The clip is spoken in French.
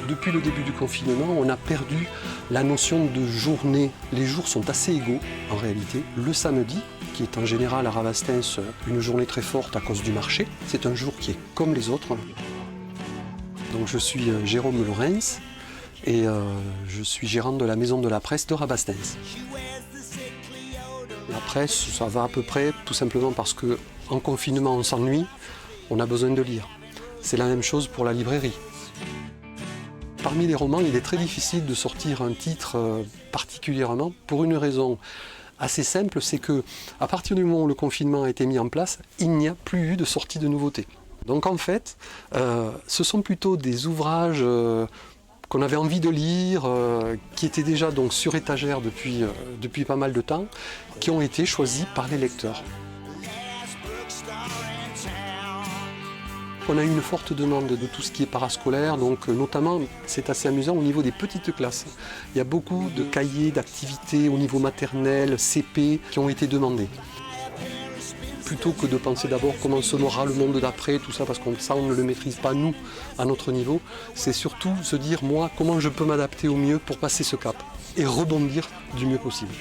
Depuis le début du confinement, on a perdu la notion de journée. Les jours sont assez égaux en réalité. Le samedi, qui est en général à Rabastens une journée très forte à cause du marché, c'est un jour qui est comme les autres. Donc je suis Jérôme Lorenz et je suis gérant de la maison de la presse de Rabastens. La presse, ça va à peu près tout simplement parce qu'en confinement on s'ennuie, on a besoin de lire. C'est la même chose pour la librairie. Parmi les romans, il est très difficile de sortir un titre particulièrement pour une raison assez simple, c'est que à partir du moment où le confinement a été mis en place, il n'y a plus eu de sortie de nouveautés. Donc en fait, ce sont plutôt des ouvrages qu'on avait envie de lire, qui étaient déjà donc sur étagère depuis pas mal de temps, qui ont été choisis par les lecteurs. On a eu une forte demande de tout ce qui est parascolaire, donc notamment, c'est assez amusant, au niveau des petites classes. Il y a beaucoup de cahiers, d'activités au niveau maternel, CP, qui ont été demandés. Plutôt que de penser d'abord comment sera le monde d'après, tout ça, parce que ça on ne le maîtrise pas nous, à notre niveau, c'est surtout se dire, moi, comment je peux m'adapter au mieux pour passer ce cap et rebondir du mieux possible.